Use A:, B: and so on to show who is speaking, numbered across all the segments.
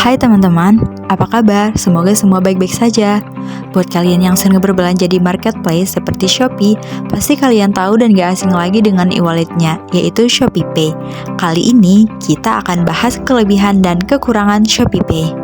A: Hai teman-teman, apa kabar? Semoga semua baik-baik saja. Buat kalian yang sering berbelanja di marketplace seperti Shopee, pasti kalian tahu dan gak asing lagi dengan e-walletnya, yaitu ShopeePay. Kali ini, kita akan bahas kelebihan dan kekurangan ShopeePay.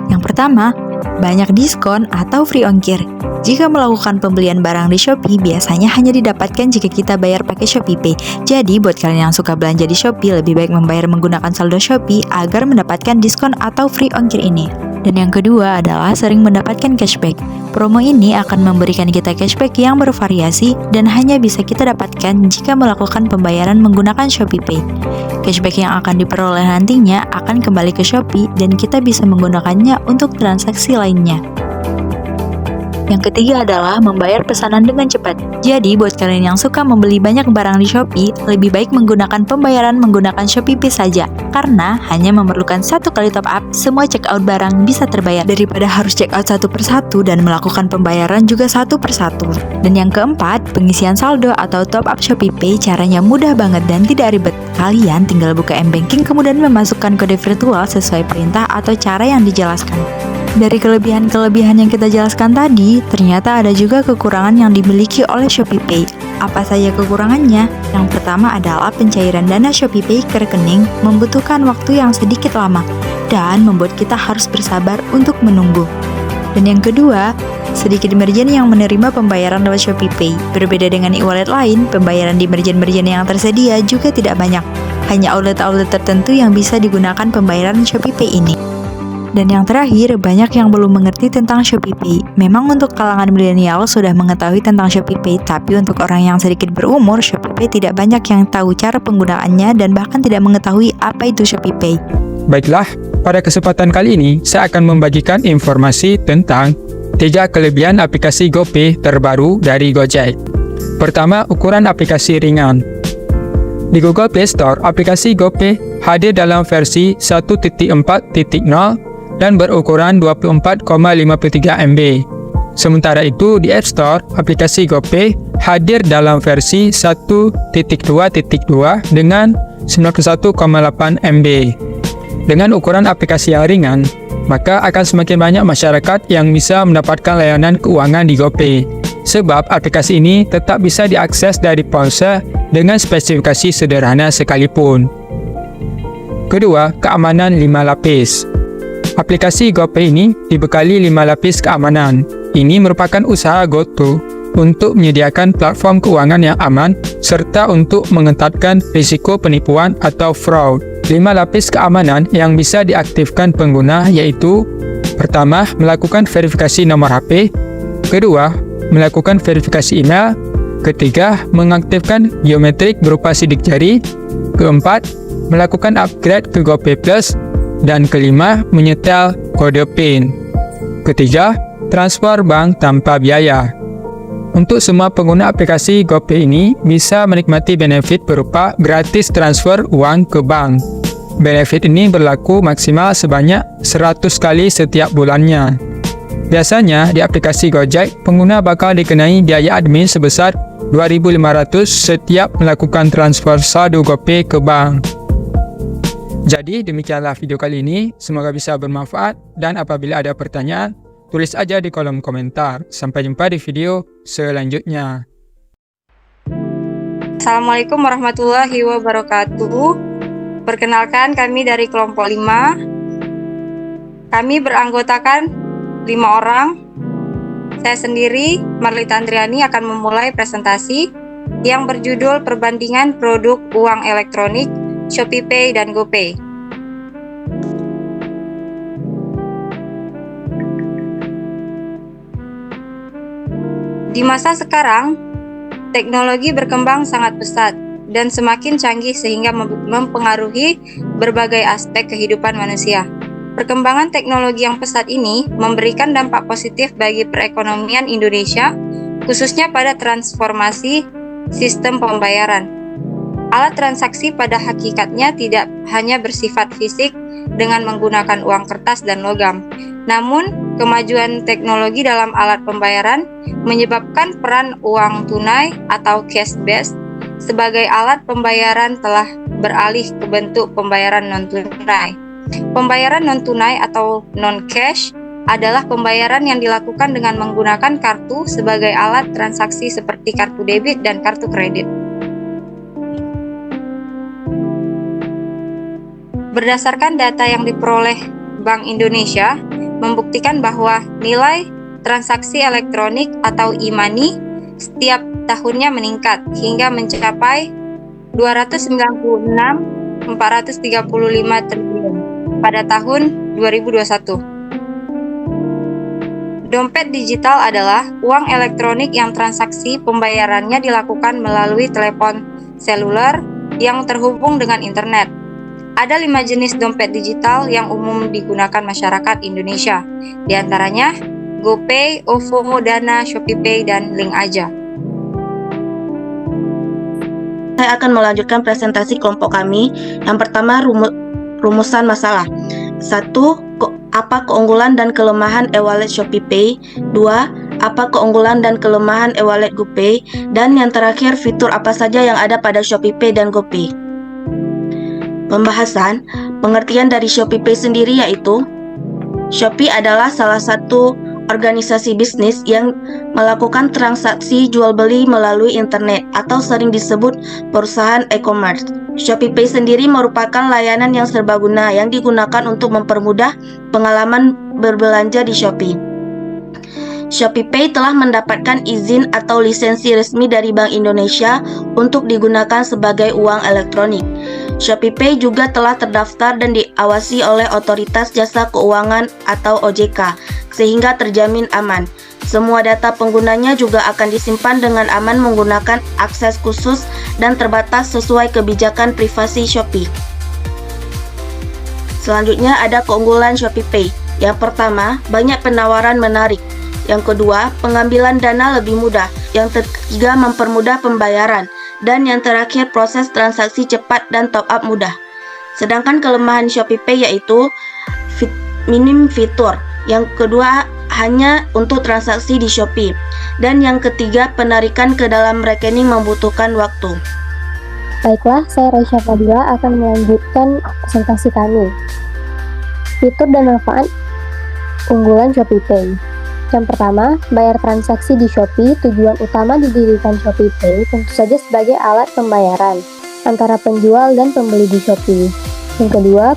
A: Yang pertama, banyak diskon atau free ongkir. Jika melakukan pembelian barang di Shopee, biasanya hanya didapatkan jika kita bayar pakai ShopeePay. Jadi, buat kalian yang suka belanja di Shopee, lebih baik membayar menggunakan saldo Shopee agar mendapatkan diskon atau free ongkir ini. Dan yang kedua adalah sering mendapatkan cashback. Promo ini akan memberikan kita cashback yang bervariasi dan hanya bisa kita dapatkan jika melakukan pembayaran menggunakan ShopeePay. Cashback yang akan diperoleh nantinya akan kembali ke Shopee dan kita bisa menggunakannya untuk transaksi lainnya. Yang ketiga adalah membayar pesanan dengan cepat. Jadi, buat kalian yang suka membeli banyak barang di Shopee, lebih baik menggunakan pembayaran menggunakan ShopeePay saja. Karena hanya memerlukan 1 kali top up, semua check out barang bisa terbayar daripada harus check out satu persatu dan melakukan pembayaran juga satu persatu. Dan yang keempat, pengisian saldo atau top up ShopeePay caranya mudah banget dan tidak ribet. Kalian tinggal buka m-banking kemudian memasukkan kode virtual sesuai perintah atau cara yang dijelaskan. Dari kelebihan-kelebihan yang kita jelaskan tadi, ternyata ada juga kekurangan yang dimiliki oleh ShopeePay. Apa saja kekurangannya? Yang pertama adalah pencairan dana ShopeePay ke rekening membutuhkan waktu yang sedikit lama dan membuat kita harus bersabar untuk menunggu. Dan yang kedua, sedikit merchant yang menerima pembayaran lewat ShopeePay. Berbeda dengan e-wallet lain, pembayaran di merchant-merchant yang tersedia juga tidak banyak. Hanya outlet-outlet tertentu yang bisa digunakan pembayaran ShopeePay ini. Dan yang terakhir, banyak yang belum mengerti tentang ShopeePay. Memang untuk kalangan milenial sudah mengetahui tentang ShopeePay, tapi untuk orang yang sedikit berumur, ShopeePay tidak banyak yang tahu cara penggunaannya dan bahkan tidak mengetahui apa itu ShopeePay.
B: Baiklah, pada kesempatan kali ini, saya akan membagikan informasi tentang 3 kelebihan aplikasi GoPay terbaru dari Gojek. Pertama, ukuran aplikasi ringan. Di Google Play Store, aplikasi GoPay hadir dalam versi 1.4.0 dan berukuran 24,53 MB. Sementara itu, di App Store, aplikasi GoPay hadir dalam versi 1.2.2 dengan 91,8 MB. Dengan ukuran aplikasi yang ringan, maka akan semakin banyak masyarakat yang bisa mendapatkan layanan keuangan di GoPay. Sebab aplikasi ini tetap bisa diakses dari ponsel dengan spesifikasi sederhana sekalipun. Kedua, keamanan 5 lapis. Aplikasi GoPay ini dibekali 5 lapis keamanan. Ini merupakan usaha GoTo untuk menyediakan platform keuangan yang aman serta untuk mengetatkan risiko penipuan atau fraud. 5 lapis keamanan yang bisa diaktifkan pengguna yaitu: pertama, melakukan verifikasi nomor HP. Kedua, melakukan verifikasi email. Ketiga, mengaktifkan biometrik berupa sidik jari. Keempat, melakukan upgrade ke GoPay Plus. Dan kelima, menyetel kode PIN. Ketiga, transfer bank tanpa biaya. Untuk semua pengguna aplikasi GoPay ini bisa menikmati benefit berupa gratis transfer uang ke bank. Benefit ini berlaku maksimal sebanyak 100 kali setiap bulannya. Biasanya di aplikasi Gojek, pengguna bakal dikenai biaya admin sebesar 2.500 setiap melakukan transfer saldo GoPay ke bank. Jadi demikianlah video kali ini, semoga bisa bermanfaat dan apabila ada pertanyaan, tulis aja di kolom komentar. Sampai jumpa di video selanjutnya.
C: Assalamualaikum warahmatullahi wabarakatuh. Perkenalkan, kami dari kelompok 5. Kami beranggotakan 5 orang. Saya sendiri, Marlita Andriani, akan memulai presentasi yang berjudul Perbandingan Produk Uang Elektronik ShopeePay dan GoPay. Di masa sekarang, teknologi berkembang sangat pesat dan semakin canggih sehingga mempengaruhi berbagai aspek kehidupan manusia. Perkembangan teknologi yang pesat ini memberikan dampak positif bagi perekonomian Indonesia, khususnya pada transformasi sistem pembayaran. Alat transaksi pada hakikatnya tidak hanya bersifat fisik dengan menggunakan uang kertas dan logam. Namun, kemajuan teknologi dalam alat pembayaran menyebabkan peran uang tunai atau cash based sebagai alat pembayaran telah beralih ke bentuk pembayaran non-tunai. Pembayaran non-tunai atau non-cash adalah pembayaran yang dilakukan dengan menggunakan kartu sebagai alat transaksi seperti kartu debit dan kartu kredit. Berdasarkan data yang diperoleh Bank Indonesia, membuktikan bahwa nilai transaksi elektronik atau e-money setiap tahunnya meningkat hingga mencapai 296.435 triliun pada tahun 2021. Dompet digital adalah uang elektronik yang transaksi pembayarannya dilakukan melalui telepon seluler yang terhubung dengan internet. Ada 5 jenis dompet digital yang umum digunakan masyarakat Indonesia, di antaranya GoPay, OVO, Dana, ShopeePay, dan Link Aja.
D: Saya akan melanjutkan presentasi kelompok kami. Yang pertama, rumusan masalah. 1. Apa keunggulan dan kelemahan e-wallet ShopeePay? 2. Apa keunggulan dan kelemahan e-wallet GoPay? Dan yang terakhir, fitur apa saja yang ada pada ShopeePay dan GoPay? Pembahasan, pengertian dari ShopeePay sendiri yaitu Shopee adalah salah satu organisasi bisnis yang melakukan transaksi jual-beli melalui internet atau sering disebut perusahaan e-commerce. ShopeePay sendiri merupakan layanan yang serbaguna yang digunakan untuk mempermudah pengalaman berbelanja di Shopee. ShopeePay telah mendapatkan izin atau lisensi resmi dari Bank Indonesia untuk digunakan sebagai uang elektronik. ShopeePay juga telah terdaftar dan diawasi oleh Otoritas Jasa Keuangan atau OJK, sehingga terjamin aman. Semua data penggunanya juga akan disimpan dengan aman menggunakan akses khusus dan terbatas sesuai kebijakan privasi Shopee. Selanjutnya ada keunggulan ShopeePay. Yang pertama, banyak penawaran menarik. Yang kedua, pengambilan dana lebih mudah. Yang ketiga, mempermudah pembayaran. Dan yang terakhir, proses transaksi cepat dan top up mudah. Sedangkan kelemahan ShopeePay yaitu minim fitur. Yang kedua, hanya untuk transaksi di Shopee. Dan yang ketiga, penarikan ke dalam rekening membutuhkan waktu.
E: Baiklah, saya Raisya Fadila akan melanjutkan presentasi kami. Fitur dan manfaat unggulan ShopeePay. Yang pertama, bayar transaksi di Shopee. Tujuan utama didirikan ShopeePay tentu saja sebagai alat pembayaran antara penjual dan pembeli di Shopee. Yang kedua,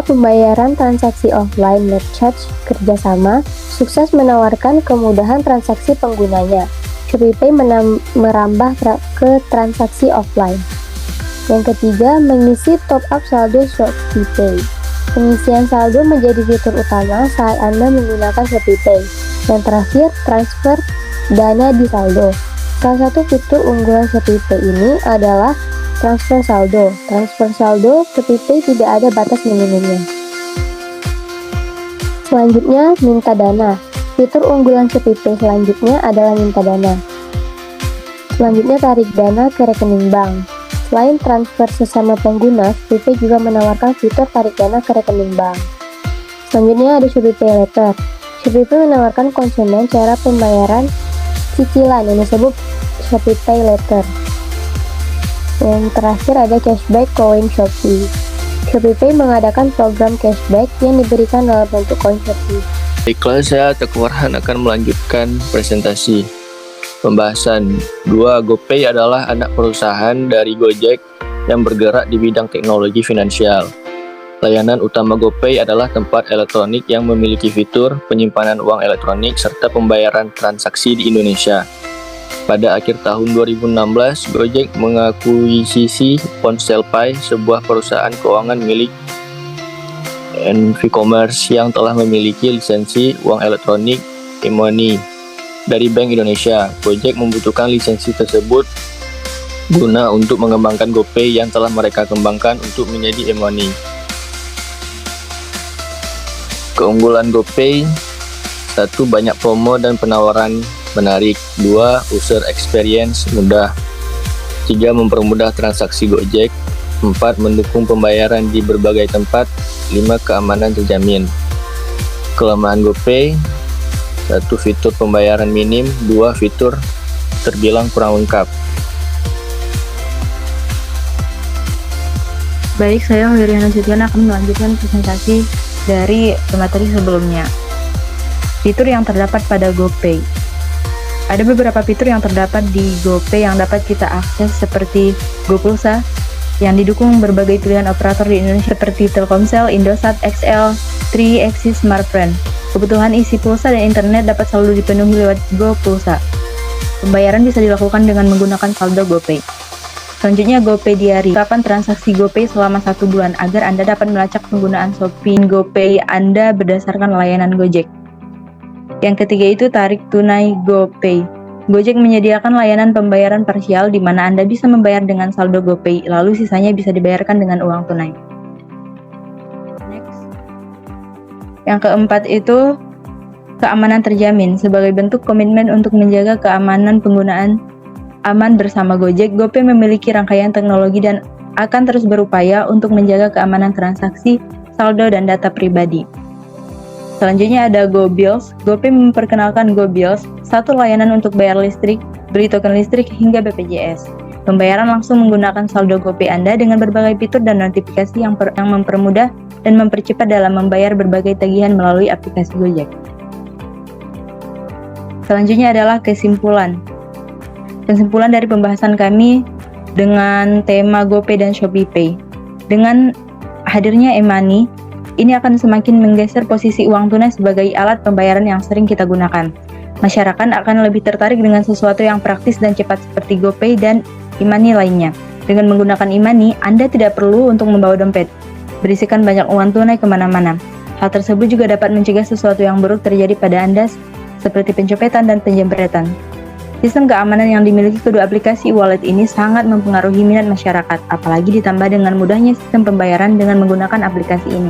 E: pembayaran transaksi offline merchant kerjasama sukses menawarkan kemudahan transaksi penggunanya. ShopeePay merambah ke transaksi offline. Yang ketiga, mengisi top up saldo ShopeePay. Pengisian saldo menjadi fitur utama saat Anda menggunakan ShopeePay. Yang terakhir, transfer dana di saldo. Salah satu fitur unggulan ShopeePay ini adalah transfer saldo. Transfer saldo ShopeePay tidak ada batas minimumnya. Selanjutnya, minta dana. Fitur unggulan ShopeePay selanjutnya adalah minta dana. Selanjutnya, tarik dana ke rekening bank. Selain transfer sesama pengguna, ShopeePay juga menawarkan fitur tarik dana ke rekening bank. Selanjutnya ada ShopeePay Later. ShopeePay menawarkan konsumen cara pembayaran cicilan yang disebut ShopeePay Later. Yang terakhir ada cashback koin Shopee. ShopeePay mengadakan program cashback yang diberikan dalam bentuk koin Shopee.
F: Baiklah, saya Teguh Farhan akan melanjutkan presentasi. Pembahasan 2. GoPay adalah anak perusahaan dari Gojek yang bergerak di bidang teknologi finansial. Layanan utama GoPay adalah tempat elektronik yang memiliki fitur penyimpanan uang elektronik serta pembayaran transaksi di Indonesia. Pada akhir tahun 2016, Gojek mengakuisisi PonselPay, sebuah perusahaan keuangan milik Vcommerce yang telah memiliki lisensi uang elektronik e-money dari Bank Indonesia. Gojek membutuhkan lisensi tersebut guna untuk mengembangkan GoPay yang telah mereka kembangkan untuk menjadi e-money. Keunggulan GoPay: 1. Banyak promo dan penawaran menarik. 2. User experience mudah. 3. Mempermudah transaksi Gojek. 4. Mendukung pembayaran di berbagai tempat. 5. Keamanan terjamin. Kelemahan GoPay: 1. Fitur pembayaran minim. 2. Fitur terbilang kurang lengkap.
A: Baik, saya Hoiriana Nasution akan melanjutkan presentasi dari materi sebelumnya. Fitur yang terdapat pada GoPay. Ada beberapa fitur yang terdapat di GoPay yang dapat kita akses seperti GoPulsa yang didukung berbagai pilihan operator di Indonesia seperti Telkomsel, Indosat, XL, Tri, Axis, Smartfren. Kebutuhan isi pulsa dan internet dapat selalu dipenuhi lewat GoPulsa. Pembayaran bisa dilakukan dengan menggunakan saldo GoPay. Selanjutnya GoPay Diary. Kapan transaksi GoPay selama 1 bulan agar Anda dapat melacak penggunaan Shopee GoPay Anda berdasarkan layanan Gojek. Yang ketiga itu tarik tunai GoPay. Gojek menyediakan layanan pembayaran parsial di mana Anda bisa membayar dengan saldo GoPay, lalu sisanya bisa dibayarkan dengan uang tunai. Next. Yang keempat itu keamanan terjamin. Sebagai bentuk komitmen untuk menjaga keamanan penggunaan aman bersama Gojek, GoPay memiliki rangkaian teknologi dan akan terus berupaya untuk menjaga keamanan transaksi, saldo, dan data pribadi. Selanjutnya ada GoBills. GoPay memperkenalkan GoBills, satu layanan untuk bayar listrik, beli token listrik, hingga BPJS. Pembayaran langsung menggunakan saldo GoPay Anda dengan berbagai fitur dan notifikasi yang mempermudah dan mempercepat dalam membayar berbagai tagihan melalui aplikasi Gojek. Selanjutnya adalah kesimpulan. Kesimpulan dari pembahasan kami dengan tema GoPay dan ShopeePay. Dengan hadirnya e-money, ini akan semakin menggeser posisi uang tunai sebagai alat pembayaran yang sering kita gunakan. Masyarakat akan lebih tertarik dengan sesuatu yang praktis dan cepat seperti GoPay dan e-money lainnya. Dengan menggunakan e-money, Anda tidak perlu untuk membawa dompet, berisikan banyak uang tunai kemana-mana. Hal tersebut juga dapat mencegah sesuatu yang buruk terjadi pada Anda seperti pencopetan dan penjamretan. Sistem keamanan yang dimiliki kedua aplikasi e-wallet ini sangat mempengaruhi minat masyarakat, apalagi ditambah dengan mudahnya sistem pembayaran dengan menggunakan aplikasi ini.